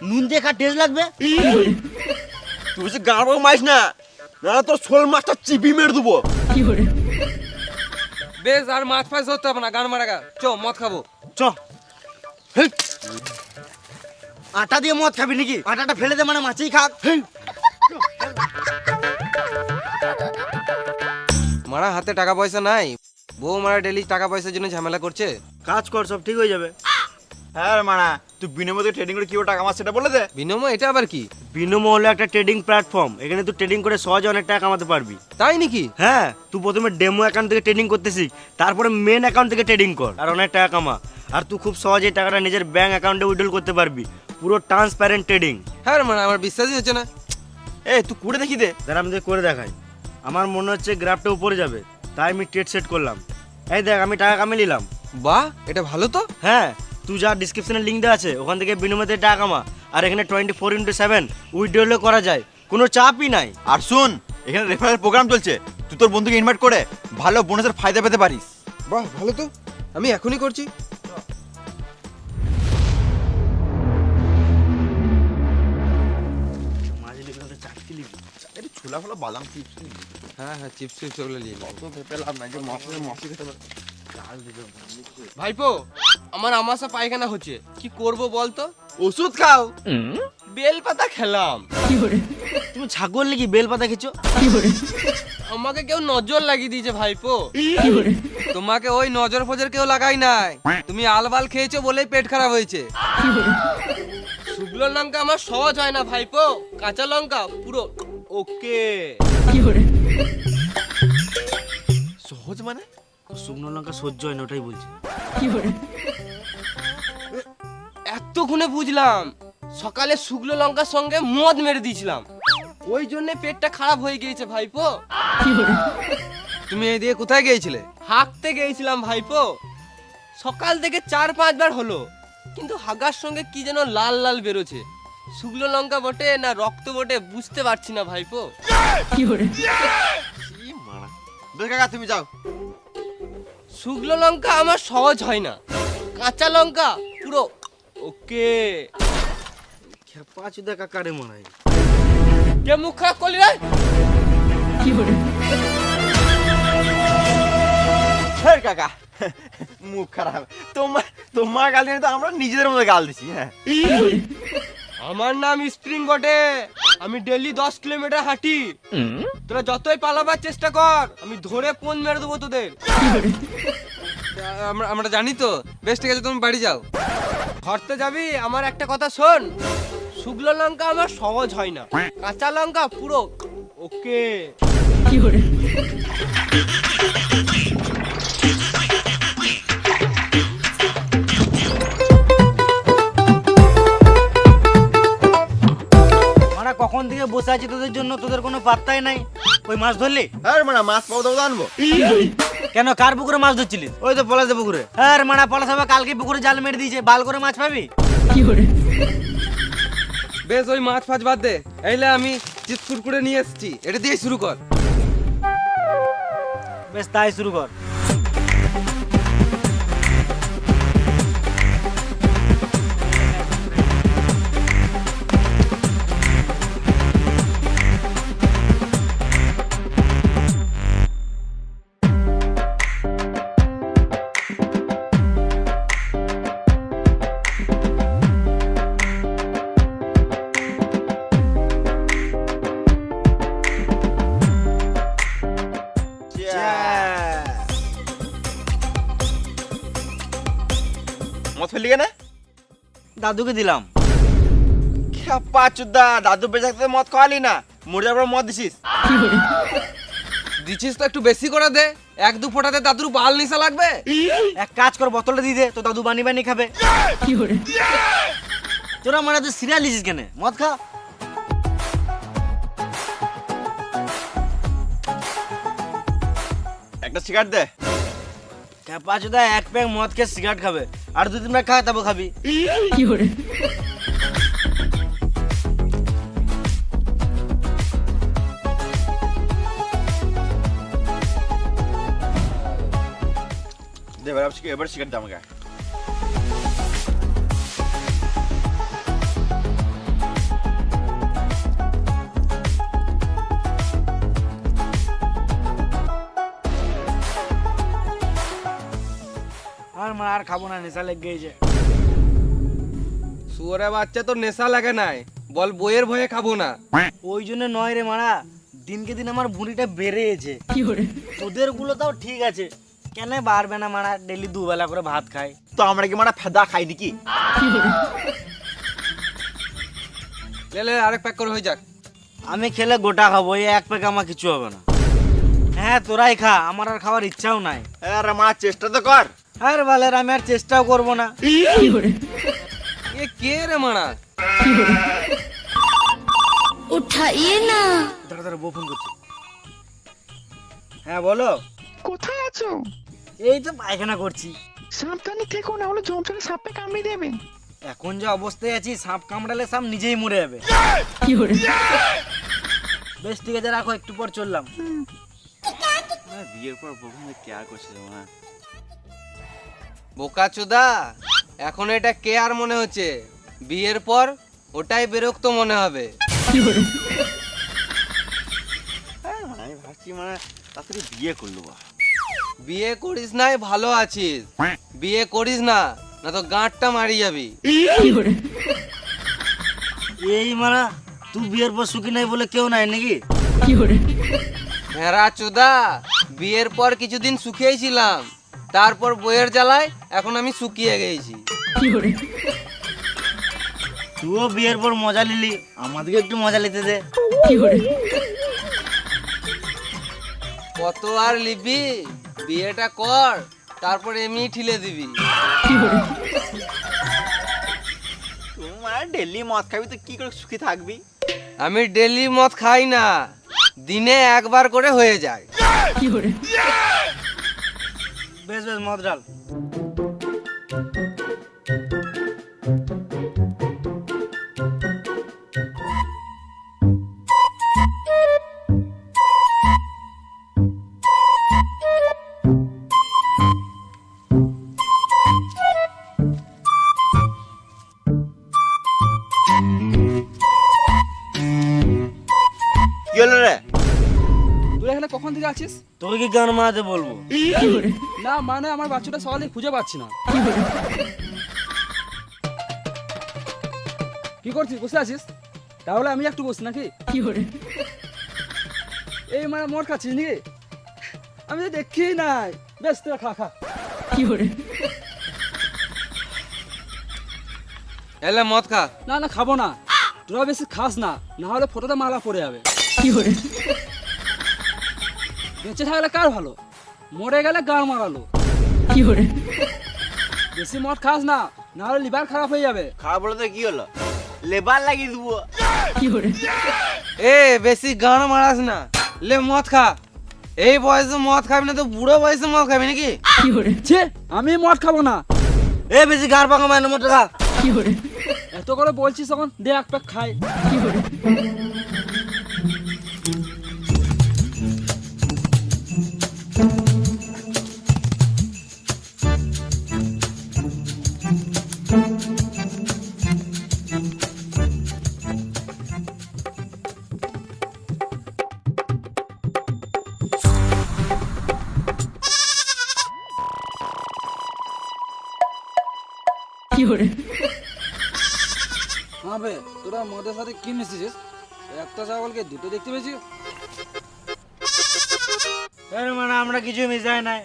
নুন দিয়ে খা, টেস্ট লাগবে। তুই যে গান মাইস না, না তোর শোল মাছটা চিপি মেরে দেবো। বেশ আর মাছ ফাছ ধরতে হবে না, গান মারা গা, চ মদ খাবো। চ। হেই। আটা দিয়ে মদ খাবি নাকি? আটাটা ফেলে দে, মানে মাছই খাক। হেই। মারা হাতে টাকা পয়সা নাই, বউ মারা ডেলি টাকা পয়সার জন্য ঝামেলা করছে। কাজ কর, সব ঠিক হয়ে যাবে। হ্যাঁ রে মানা, তুই বিনিময়ে ট্রেডিং করে কিভাবে টাকা মাছ সেটা বলে দে। বিনিময় এটা আবার কি? বিনোমো হলো একটা ট্রেডিং প্ল্যাটফর্ম, এখানে তুই ট্রেডিং করে সহজে অনেক টাকা কামাতে পারবি। তাই নাকি? হ্যাঁ, তুই প্রথমে ডেমো অ্যাকাউন্ট থেকে ট্রেডিং করতে শিখ, তারপরে মেন অ্যাকাউন্ট থেকে ট্রেডিং কর আর অনেক টাকা কামা। আর তুই খুব সহজেই টাকাটা নিজের ব্যাংক অ্যাকাউন্টে উইথড্রল করতে পারবি। পুরো ট্রান্সপারেন্ট ট্রেডিং। হ্যাঁ রে মারা, আমার বিশ্বাসই হচ্ছে না। তুই করে দেখি দে। যারা আমি তোকে করে দেখাই। আমার মনে হচ্ছে গ্রাফটা উপরে যাবে, তাই আমি ট্রেড সেট করলাম। এই দেখ, আমি টাকা কামিয়ে নিলাম। বাহ, এটা ভালো তো। হ্যাঁ, তুই যা ডিসক্রিপশনে লিঙ্ক দেওয়া আছে ওখান থেকে বিনিময়ে টাকা কামা। আর এখানে 24x7 উইথড্রলও করা যায়, কোনো চাপই নাই। আর শুন, এখানে রেফারেল প্রোগ্রাম চলছে, তুই তোর বন্ধুকে ইনভাইট করে ভালো বোনাসের ফায়দা পেতে পারিস। বাহ ভালো তো, আমি এখনই করছি। ছোলা ফোলা বাদাম চিপস। হ্যাঁ হ্যাঁ, চিপস চিপস ওগুলো নিয়ে নিই। তো ভেপে লাভ নাই যে মশলা খেতে পারে। ভাইপো, আমার আমাশা পায়খানা হচ্ছে, কি করব বলতো? ওষুধ খাও। বেল পাতা খেলাম। তুমি ছাগল নাকি বেল পাতা খেছো? আমাকে কেউ নজর লাগিয়ে দিয়েছে ভাইপো। তোমাকে ওই নজর ফজর কেউ লাগাই নাই, তুমি আলবাল খেয়েছো বলেই পেট খারাপ হয়েছে। শুকনো লঙ্কা আমার সহজ হয় না ভাইপো, কাঁচা লঙ্কা পুরো ওকে। সহজ মানে? শুকনো লঙ্কা সহ্য হয় না, ওটাই বলছি। এতক্ষণে বুঝলাম, সকালে শুকনো লঙ্কার সঙ্গে মদ মেরে দিয়েছিলাম, ওই জন্য পেটটা খারাপ হয়ে গিয়েছে ভাইপো। তুমি এই দিয়ে কোথায় গিয়েছিলে? হাঁকতে গিয়েছিলাম ভাইপো, সকাল থেকে 4-5 বার হলো, কিন্তু হাগার সঙ্গে কি যেন লাল লাল বেরোছে। শুকনো লঙ্কা বটে না রক্ত বটে বুঝতে পারছি না ভাইপো। বেশ কাকা, তুমি যাও। শুকনো লঙ্কা আমার সহজ হয় না, কাঁচা লঙ্কা পুরো ওকে। খেপা চুদা কাকারে মনে হয়। কে মুখ খারাপ করলি রে? হ্যাঁ কাকা, মুখ খারাপ। তোমার গাল দিয়ে তো আমরা নিজেদের মধ্যে গাল দিছি। হ্যাঁ, আমার নাম স্প্রিং বটে, আমি ডেইলি 10 কিলোমিটার হাঁটি। তোরা যতই পালাবার চেষ্টা কর, আমি ধরে ফোন মেরে দেবো তোদের। আমরা জানি তো। বেশ ঠিক আছে, তুমি বাড়ি যাও। ঘরতে যাবি? আমার একটা কথা শোন, শুকনো লঙ্কা আমার সহজ হয় না, কাঁচা লঙ্কা পুরো ওকে। মানে কখন থেকে বসে আছি তোদের জন্য, তোদের কোনো পাত্তাই নাই। ওই মাছ ধরলি? হ্যাঁ মানে মাছ পাবো তো আনবো। কেন, কার পুকুরে মাছ ধরছিলিস? ওই তো পলাশে পুকুরে। হ্যাঁ মানে পলাশ বাবা কালকে পুকুরে জাল মেরে দিয়েছে, বাল করে মাছ পাবি। বেশ, ওই মাছ ফাছ বাদ দে, এইলে আমি চিপস কুরকুরে নিয়ে এসেছি, এটা দিয়ে শুরু কর। বেশ, তাই শুরু কর। মদ ফেললি কেন? দাদুকে দিলাম। খেপা চুদা, দাদু বেঁচে থাকতে মদ খাওয়ালি না, মরে যাবার মদ দিছিস। দিছিস তো একটু বেশি করে দে, 1-2 ফোঁটাতে দাদুর বাল নিশা লাগবে। এক কাজ কর, বোতলটা দিয়ে দে, তো দাদু বানি বানি খাবে। তোরা মানে তুই সিরিয়াল দিছিস কেন? মদ খা। একটা সিগারেট দে। খেপা চুদা, এক প্যাক মদ খেয়ে সিগারেট খাবে, আর 2-3 প্যাক খা, তারপর খাবি। দে এবার সিগারেট দে আমাকে। আর খাবো না, নেশা লেগে গেছে। শুয়োরে বাচ্চা তোর নেশা লাগে নাই, বল বইয়ের ভয়ে খাবো না। ওই জন্য নয় রে মারা, দিনকে দিন আমার ভুঁড়িটা বেড়েছে। তোদের গুলো তাও ঠিক আছে, কেন বাড়বে না মারা? ডেলি দুবেলা করে ভাত খাই। তো আমরা কি মারা ফেদা খাই নাকি? লে লে আরেক প্যাক করে হয়ে যাক। আমি খেলে গোটা খাবো, এই এক প্যাক আমার কিছু হবে না। হ্যাঁ তোরাই খা, আমার আর খাওয়ার ইচ্ছাও নাই। আরে মারা চেষ্টা তো কর। আরে বালের, আমি আর চেষ্টাও করবো না। এ কে রে মারা? उठाइए ना। দাঁড়া দাঁড়া, বউ ফোন করছে। হ্যাঁ বলো। কোথায় আছো? এই তো পায়খানা করছি। সাবধানে থেকো, না হলে জমজমে সাপে কামড়ে দেবে। এখন যে অবস্থায় আছি, সাপ কামড়ালে সাপ নিজেই মরে যাবে। বেশ ঠিক আছে, রাখো, একটু পর চললাম। বিয়ের পর প্রথম কে করছিল না? বোকাচোদা, এখন এটা কে আর মনে হচ্ছে, বিয়ের পর ওটাই বিরক্ত মনে হবে। আমি ভাবছি মানে তাড়াতাড়ি বিয়ে করলো বা। বিয়ে করিস নাই ভালো আছিস, বিয়ে করিস না, না তো গাঁটটা মারি যাবি। এই মারা, তুই বিয়ের পর সুখী নাই বলে কেউ নাই নাকি? ভেড়া চোদা, বিয়ের পর কিছুদিন শুকিয়েই ছিলাম, তারপর বইয়ের জ্বালায় এখন আমি শুকিয়ে গেছি। তুইও বিয়ের পর মজা নিলি, আমাদেরকে একটু মজা নিতে দে। কত আর লিবি, বিয়েটা কর, তারপর এমনি ঠিলে দিবি। তুই মানে ডেলি মদ খাবি তো কি করে সুখী থাকবি? আমি ডেলি মদ খাই না, দিনে একবার করে হয়ে যায়। বেশ বেশ, মদ ডাল। কি হলো রে? তুই এখানে কখন থেকে আছিস? তোকে কি গান মারাতে বলবো? না মানে আমার বাচ্চাটা সকালে খুঁজে পাচ্ছি না। কি করছিস, বসে আছিস? তাহলে আমি একটু বসি নাকি? এই মানে মোট খাচ্ছিস নাকি? আমি তো দেখি নাই। বেশ তোরা খা খা। এলে মদ খা। না না খাবো না, তোরা বেশি খাস না, না হলে ফটোতে মালা পড়ে যাবে। বেঁচে থাকলে কার ভালো, মরে গেলে গান মারালো। বেশি মদ খাস না, না হলে লিভার খারাপ হয়ে যাবে। খাওয়া বলে তো কি হলো? লেবার লাগিয়ে দেবো। এ বেশি গান মারাস না, লে মদ খা। এই বয়সে মদ খাবি না তো বুড়ো বয়সে মদ খাবি নাকি? ছে, আমি মদ খাবো না। এ বেশি গার পাকা মায়ের মতো খা। এত করে বলছিস তখন দে এক প্যাক খাই। হ্যাঁ বে, তোরা মদের সাথে কি মিশিয়েছিস? একটা ছাগলকে দুটো দেখতে পেয়েছি। মানে আমরা কিছু মিশাই নাই।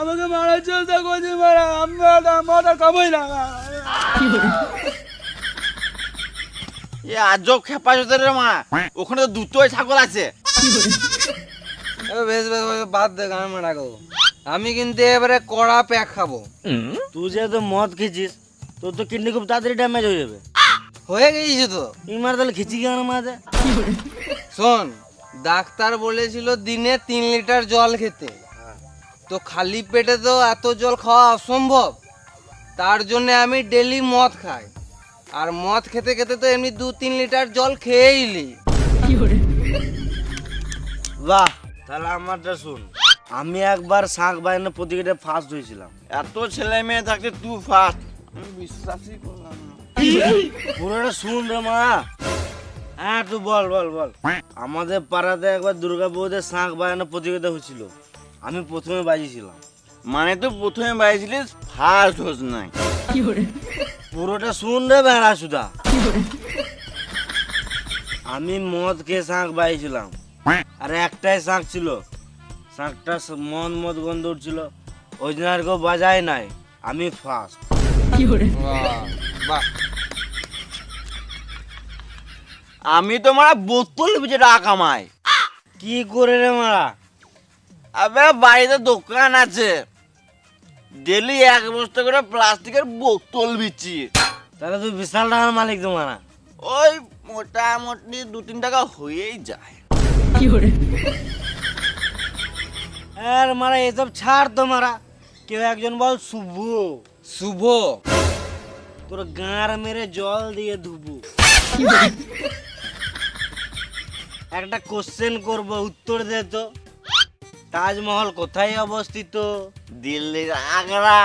আমাকে মারার চেষ্টা করছি, আমরা খাবোই না। এ আজব খেপা চোদে রে মা, ওখানে তো দুটোই ছাগল আছে। বেশ বেশ বেশ, বাদ দে গান মারা গো। আমি কিন্তু এবারে কড়া প্যাক খাবো। তুই যেহেতু মদ খেয়েছিস, তোর তো কিডনি খুব তাড়াতাড়ি ড্যামেজ হয়ে যাবে। হয়ে গেছে তো। ইমার তাহলে খিচি গান মারাতে। শোন, ডাক্তার বলেছিল দিনে 3 লিটার জল খেতে, তো খালি পেটে তো এত জল খাওয়া অসম্ভব। তার জন্য আমি ডেলি মদ খাই, আর মদ খেতে খেতে তো এমনি 2-3 লিটার জল খেয়েই নি। বাহ, তাহলে আমারটা শুন। আমি একবার শাঁখ বাজানো প্রতিযোগিতায় ফার্স্ট হয়েছিলাম। এত ছেলে মেয়ে থাকতে তুই ফার্স্ট, আমি বিশ্বাসই করলাম না। পুরোটা শুন রে মা। হ্যাঁ তুই বল বল বল। আমাদের পাড়াতে একবার দুর্গা পুজোতে শাঁখ বাজানো প্রতিযোগিতা হয়েছিল। আমি প্রথমে বাজিয়েছিলাম। মানে তো প্রথমে বাইছিলিস, ফার্স্ট হোস নাই। পুরোটা শুন রে বেড়া সুদা। আমি মদ খেয়ে শাঁখ বাইছিলাম, আর একটাই শাঁখ ছিল, শাঁখটা মদ গন্ধ উঠছিল, ওই জন্য আর কেউ বাজায় নাই, আমি ফার্স্ট। বাহ, আমি তো মারা বোতল বেচে টাকা কামাই। কি করে রে মারা? আবে বাড়িতে দোকান আছে, ডেলি 1 বস্তা করে প্লাস্টিকের বোতল বিচি। তাহলে তুই বিশাল টাকার মালিক তো মারা। ওই মোটামুটি 2-3 টাকা হয়েই যায়। আর মারা এসব ছাড় তো মারা, কেউ একজন বল শুভ। শুভ। তোর গাঁর মেরে জল দিয়ে ধুবো। একটা কোশ্চেন করব, উত্তর দে তো। তাজমহল কোথায় অবস্থিত? দিল্লির আগ্রা।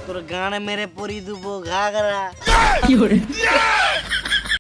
তোর গান মেরে পরি দেবো ঘাগরা।